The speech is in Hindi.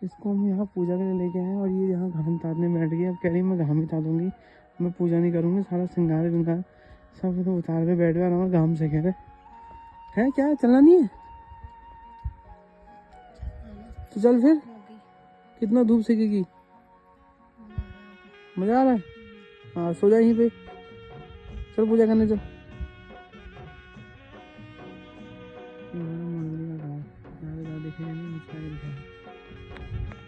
इसको हम यहाँ पूजा के लिए लेके आए और ये यहाँ घाम तारने बैठ गई। अब कह रही मैं घाम ही तारूंगी, मैं पूजा नहीं करूँगी, सारा श्रृंगार विंगार सब तो उतार के बैठ गया और घाम से कह रहे है क्या चलना नहीं है तो चल फिर। कितना धूप सेकेगी, मजा आ रहा है। हाँ सो जा यहीं पे, चल पूजा करने चल।